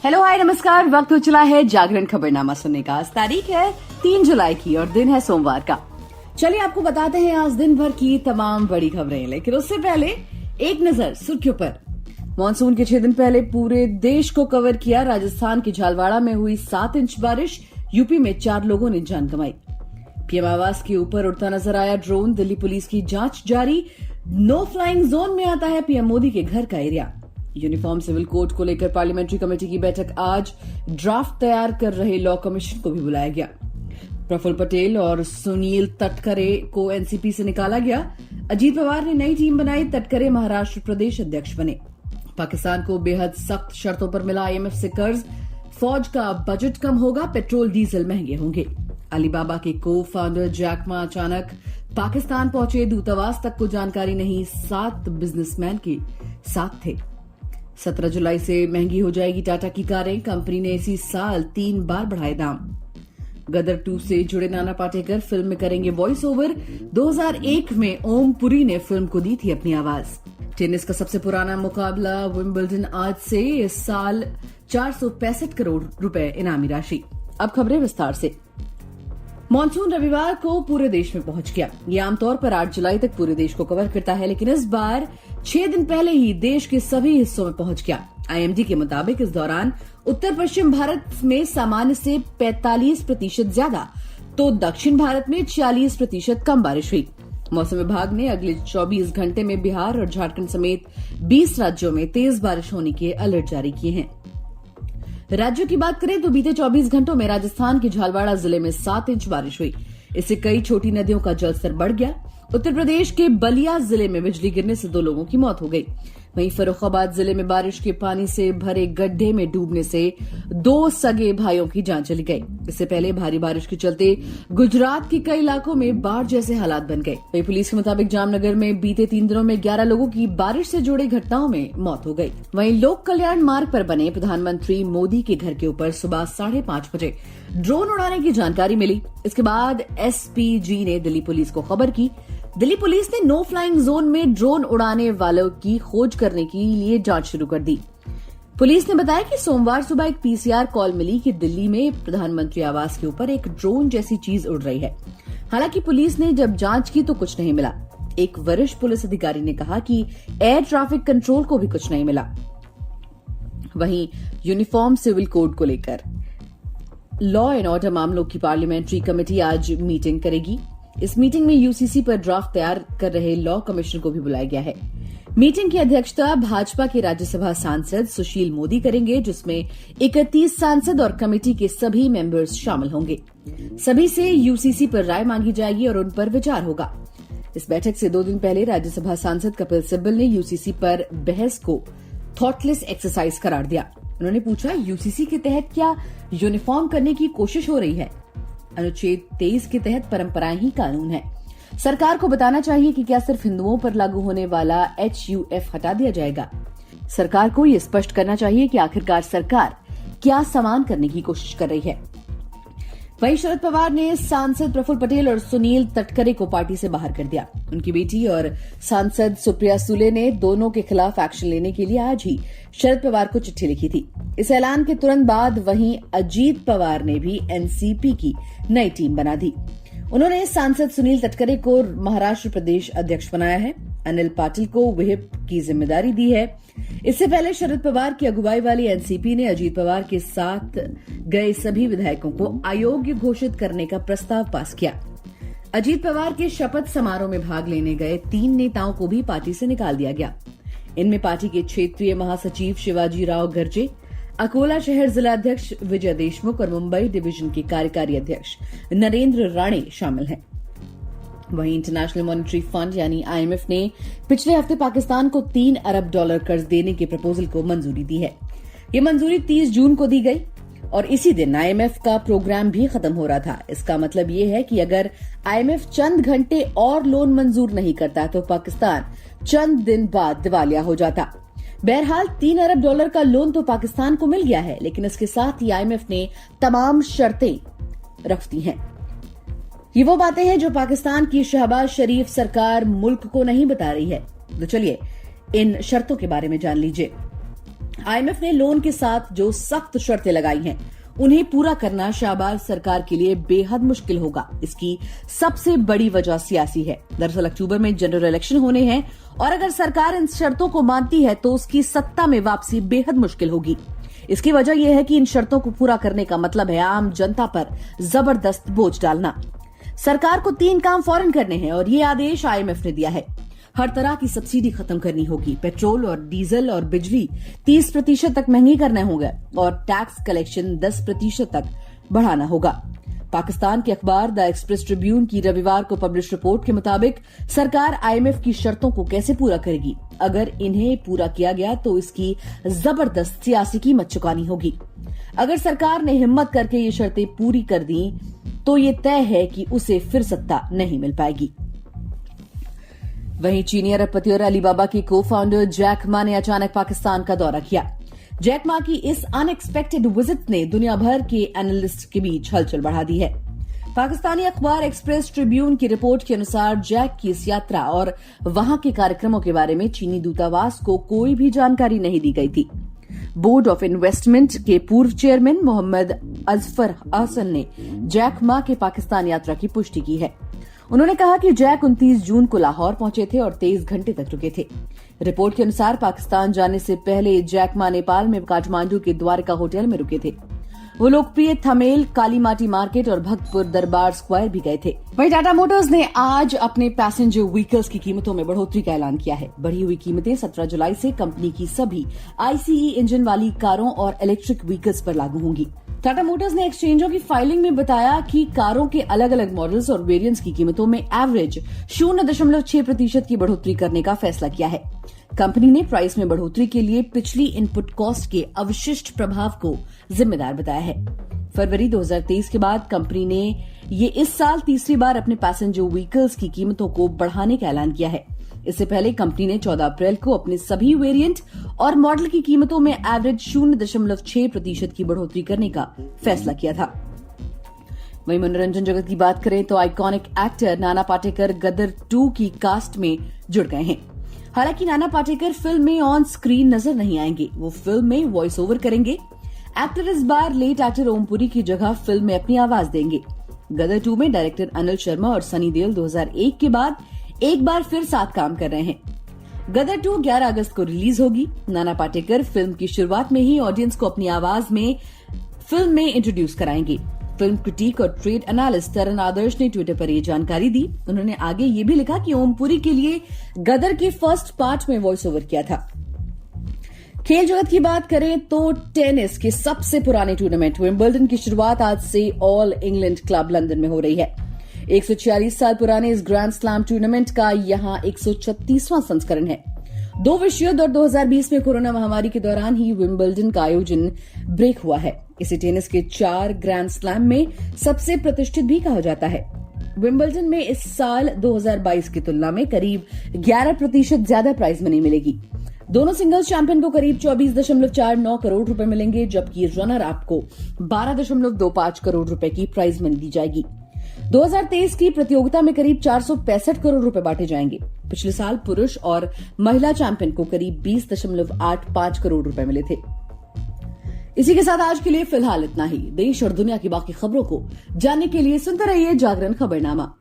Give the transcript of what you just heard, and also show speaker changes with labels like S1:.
S1: Hello hi नमस्कार। वक्त हो चला है जागरण खबरनामा सुनने का। आज तारीख है 3 जुलाई की और दिन है सोमवार का। चलिए आपको बताते हैं आज दिन भर की तमाम बड़ी खबरें, लेकिन उससे पहले एक नजर सुर्खियों पर। मानसून के 6 दिन पहले पूरे देश को कवर किया। राजस्थान के झालवाड़ा में हुई 7 इंच बारिश। यूपी में 4 लोगों ने जान गंवाई। पीएम आवास के ऊपर उड़ता नजर आया ड्रोन। दिल्ली पुलिस की जांच जारी। नो फ्लाइंग जोन में आता है पीएम मोदी के घर का एरिया। यूनिफॉर्म सिविल कोड को लेकर पार्लियामेंट्री कमेटी की बैठक आज। ड्राफ्ट तैयार कर रहे लॉ कमीशन को भी बुलाया गया। प्रफुल्ल पटेल और सुनील तटकरे को एनसीपी से निकाला गया। अजीत पवार ने नई टीम बनाई। तटकरे महाराष्ट्र प्रदेश अध्यक्ष बने। पाकिस्तान को बेहद सख्त शर्तों पर मिला आईएमएफ से कर्ज। फौज का बजट कम होगा। पेट्रोल डीजल महंगे होंगे। अलीबाबा के को फाउंडर जैक मा अचानक पाकिस्तान पहुंचे। दूतावास तक को जानकारी नहीं। 7 बिजनेसमैन के साथ थे। 17 जुलाई से महंगी हो जाएगी टाटा की कारें। कंपनी ने इसी साल 3 बार बढ़ाए दाम। गदर 2 से जुड़े नाना पाटेकर फिल्म में करेंगे वॉइस ओवर। 2001 में ओम पुरी ने फिल्म को दी थी अपनी आवाज। टेनिस का सबसे पुराना मुकाबला विंबलडन आज से। इस साल 465 करोड़ रुपए इनामी राशि। अब खबरें विस्तार से। मानसून रविवार को पूरे देश में पहुंच गया। ये आमतौर पर 8 जुलाई तक पूरे देश को कवर करता है, लेकिन इस बार 6 दिन पहले ही देश के सभी हिस्सों में पहुंच गया। आईएमडी के मुताबिक इस दौरान उत्तर पश्चिम भारत में सामान्य से 45% ज्यादा तो दक्षिण भारत में 40% कम बारिश हुई। मौसम विभाग ने अगले 24 घंटे में बिहार और झारखंड समेत 20 राज्यों में तेज बारिश होने के अलर्ट जारी किए हैं। राज्यों की बात करें तो बीते 24 घंटों में राजस्थान के झालवाड़ा जिले में 7 इंच बारिश हुई। इससे कई छोटी नदियों का जलस्तर बढ़ गया। उत्तर प्रदेश के बलिया जिले में बिजली गिरने से 2 लोगों की मौत हो गई। वहीं फर्रुखाबाद जिले में बारिश के पानी से भरे गड्ढे में डूबने से 2 सगे भाइयों की जान चली गई। इससे पहले भारी बारिश के चलते गुजरात के कई इलाकों में बाढ़ जैसे हालात बन गए। वहीं पुलिस के मुताबिक जामनगर में बीते 3 दिनों में 11 लोगों की बारिश से जुड़ी घटनाओं में मौत हो गई। वहीं लोक कल्याण मार्ग पर बने प्रधानमंत्री मोदी के घर के ऊपर सुबह 5:30 बजे ड्रोन उड़ाने की जानकारी मिली। इसके बाद एसपीजी ने दिल्ली पुलिस को खबर की। दिल्ली पुलिस ने नो फ्लाइंग जोन में ड्रोन उड़ाने वालों की खोज करने के लिए जांच शुरू कर दी। पुलिस ने बताया कि सोमवार सुबह एक पीसीआर कॉल मिली कि दिल्ली में प्रधानमंत्री आवास के ऊपर एक ड्रोन जैसी चीज उड़ रही है। हालांकि पुलिस ने जब जांच की तो कुछ नहीं मिला। एक वरिष्ठ पुलिस अधिकारी ने कहा कि एयर ट्रैफिक कंट्रोल को भी कुछ नहीं मिला। वहीं यूनिफॉर्म सिविल कोड को लेकर लॉ एंड ऑर्डर मामलों की पार्लियामेंट्री कमेटी आज मीटिंग करेगी। इस मीटिंग में यूसीसी पर ड्राफ्ट तैयार कर रहे लॉ कमीशन को भी बुलाया गया है। मीटिंग की अध्यक्षता भाजपा के राज्यसभा सांसद सुशील मोदी करेंगे, जिसमें 31 सांसद और कमेटी के सभी मेंबर्स शामिल होंगे। सभी से यूसीसी पर राय मांगी जाएगी और उन पर विचार होगा। इस बैठक से 2 दिन पहले राज्यसभा सांसद कपिल सिब्बल ने यूसीसी पर बहस को थॉटलेस एक्सरसाइज करार दिया। उन्होंने पूछा, यूसीसी के तहत क्या यूनिफॉर्म करने की कोशिश हो रही है? अनुच्छेद 23 के तहत परंपराएं ही कानून है। सरकार को बताना चाहिए कि क्या सिर्फ हिंदुओं पर लागू होने वाला HUF हटा दिया जाएगा। सरकार को ये स्पष्ट करना चाहिए कि आखिरकार सरकार क्या समान करने की कोशिश कर रही है। वहीं शरद पवार ने सांसद प्रफुल्ल पटेल और सुनील तटकरे को पार्टी से बाहर कर दिया। उनकी बेटी और सांसद सुप्रिया सुले ने दोनों के खिलाफ एक्शन लेने के लिए आज ही शरद पवार को चिट्ठी लिखी थी। इस ऐलान के तुरंत बाद वहीं अजीत पवार ने भी एनसीपी की नई टीम बना दी। उन्होंने सांसद सुनील तटकरे को महाराष्ट्र प्रदेश अध्यक्ष बनाया है। अनिल पाटिल को व्हिप की जिम्मेदारी दी है। इससे पहले शरद पवार की अगुवाई वाली एनसीपी ने अजीत पवार के साथ गए सभी विधायकों को अयोग्य घोषित करने का प्रस्ताव पास किया। अजीत पवार के शपथ समारोह में भाग लेने गए 3 नेताओं को भी पार्टी से निकाल दिया गया। इनमें पार्टी के क्षेत्रीय महासचिव शिवाजी राव गर्जे, अकोला शहर जिलाध्यक्ष विजय देशमुख और मुंबई डिवीजन के कार्यकारी अध्यक्ष नरेंद्र राणे शामिल हैं। वहीं इंटरनेशनल मॉनेटरी फंड यानी आईएमएफ ने पिछले हफ्ते पाकिस्तान को $3 अरब कर्ज देने के प्रपोजल को मंजूरी दी है। ये मंजूरी 30 जून को दी गई और इसी दिन आईएमएफ का प्रोग्राम भी खत्म हो रहा था। इसका मतलब ये है कि अगर आईएमएफ चंद घंटे और लोन मंजूर नहीं करता तो पाकिस्तान चंद दिन बाद दिवालिया हो जाता। बहरहाल $3 अरब का लोन तो पाकिस्तान को मिल गया है, लेकिन इसके साथ ही आईएमएफ ने तमाम शर्तें रख दी हैं। ये वो बातें हैं जो पाकिस्तान की शहबाज शरीफ सरकार मुल्क को नहीं बता रही है। तो चलिए इन शर्तों के बारे में जान लीजिए। आईएमएफ ने लोन के साथ जो सख्त शर्तें लगाई हैं, उन्हें पूरा करना शाहबाज सरकार के लिए बेहद मुश्किल होगा। इसकी सबसे बड़ी वजह सियासी है। दरअसल अक्टूबर में जनरल इलेक्शन होने हैं और अगर सरकार इन शर्तों को मानती है तो उसकी सत्ता में वापसी बेहद मुश्किल होगी। इसकी वजह यह है कि इन शर्तों को पूरा करने का मतलब है आम जनता पर जबरदस्त बोझ डालना। सरकार को 3 काम फौरन करने हैं और ये आदेश आईएमएफ ने दिया है। हर तरह की सब्सिडी खत्म करनी होगी, पेट्रोल और डीजल और बिजली 30% तक महंगी करने होंगे और टैक्स कलेक्शन 10% तक बढ़ाना होगा। पाकिस्तान के अखबार द एक्सप्रेस ट्रिब्यून की रविवार को पब्लिश रिपोर्ट के मुताबिक सरकार आईएमएफ की शर्तों को कैसे पूरा करेगी। अगर इन्हें पूरा किया गया तो इसकी जबरदस्त सियासी कीमत चुकानी होगी। अगर सरकार ने हिम्मत करके ये शर्तें पूरी कर दी तो ये तय है कि उसे फिर सत्ता नहीं मिल पाएगी। वहीं चीनी अरबपति और अलीबाबा के को फाउंडर जैक मा ने अचानक पाकिस्तान का दौरा किया। जैक मा की इस अनएक्सपेक्टेड विजिट ने दुनिया भर के एनालिस्ट के बीच हलचल बढ़ा दी है। पाकिस्तानी अखबार एक्सप्रेस ट्रिब्यून की रिपोर्ट के अनुसार जैक की इस यात्रा और वहां के कार्यक्रमों के बारे में चीनी दूतावास को कोई भी जानकारी नहीं दी गई थी। बोर्ड ऑफ इन्वेस्टमेंट के पूर्व चेयरमैन मोहम्मद अजफर हसन ने जैक मा के पाकिस्तान यात्रा की पुष्टि की है। उन्होंने कहा कि जैक 29 जून को लाहौर पहुंचे थे और 23 घंटे तक रुके थे। रिपोर्ट के अनुसार पाकिस्तान जाने से पहले जैक मा नेपाल में काठमांडू के द्वारका होटल में रुके थे। वो लोकप्रिय थमेल, कालीमाटी मार्केट और भक्तपुर दरबार स्क्वायर भी गए थे। वहीं टाटा मोटर्स ने आज अपने पैसेंजर व्हीकल्स की कीमतों में बढ़ोतरी का ऐलान किया है। बढ़ी हुई कीमतें 17 जुलाई से कंपनी की सभी आईसीई इंजन वाली कारों और इलेक्ट्रिक व्हीकल्स पर लागू होंगी। टाटा मोटर्स ने एक्सचेंजों की फाइलिंग में बताया कि कारों के अलग अलग मॉडल्स और वेरिएंट्स की कीमतों में एवरेज 0.6% की बढ़ोतरी करने का फैसला किया है। कंपनी ने प्राइस में बढ़ोतरी के लिए पिछली इनपुट कॉस्ट के अवशिष्ट प्रभाव को जिम्मेदार बताया है। फरवरी 2023 के बाद कंपनी ने ये इस साल तीसरी बार अपने पैसेंजर व्हीकल्स की कीमतों को बढ़ाने का ऐलान किया है। इससे पहले कंपनी ने 14 अप्रैल को अपने सभी वेरिएंट और मॉडल की कीमतों में एवरेज 0.6% की बढ़ोतरी करने का फैसला किया था। वहीं मनोरंजन जगत की बात करें तो आइकॉनिक एक्टर नाना पाटेकर गदर 2 की कास्ट में जुड़ गए हैं। हालांकि नाना पाटेकर फिल्म में ऑन स्क्रीन नजर नहीं आएंगे, वो फिल्म में वॉइस ओवर करेंगे। एक्टर इस बार लेट एक्टर ओमपुरी की जगह फिल्म में अपनी आवाज देंगे। गदर 2 में डायरेक्टर अनिल शर्मा और सनी देओल 2001 के बाद एक बार फिर साथ काम कर रहे हैं। गदर 2 11 अगस्त को रिलीज होगी। नाना पाटेकर फिल्म की शुरुआत में ही ऑडियंस को अपनी आवाज में फिल्म में इंट्रोड्यूस कराएंगे। फिल्म क्रिटिक और ट्रेड एनालिस्ट तरन आदर्श ने ट्विटर पर ये जानकारी दी। उन्होंने आगे ये भी लिखा कि ओमपुरी के लिए गदर के फर्स्ट पार्ट में वॉइस ओवर किया था। खेल जगत की बात करें तो टेनिस के सबसे पुराने टूर्नामेंट विंबलडन की शुरुआत आज से ऑल इंग्लैंड क्लब लंदन में हो रही है। 146 साल पुराने इस ग्रैंड स्लैम टूर्नामेंट का यहां 136वां संस्करण है। 2 विश्व युद्ध और 2020 में कोरोना महामारी के दौरान ही विंबलडन का आयोजन ब्रेक हुआ है। इसे टेनिस के 4 ग्रैंड स्लैम में सबसे प्रतिष्ठित भी कहा जाता है। विंबलडन में इस साल 2022 की तुलना में करीब 11% ज्यादा प्राइज मनी मिलेगी। दोनों सिंगल्स चैंपियन को करीब 24.49 करोड़ रुपए मिलेंगे, जबकि रनर अप को 12.25 करोड़ रुपए की प्राइज मनी दी जाएगी। 2023 की प्रतियोगिता में करीब 465 करोड़ रुपए बांटे जाएंगे। पिछले साल पुरुष और महिला चैंपियन को करीब 20.85 करोड़ रुपए मिले थे। इसी के साथ आज के लिए फिलहाल इतना ही। देश और दुनिया की बाकी खबरों को जानने के लिए सुनते रहिए जागरण खबरनामा।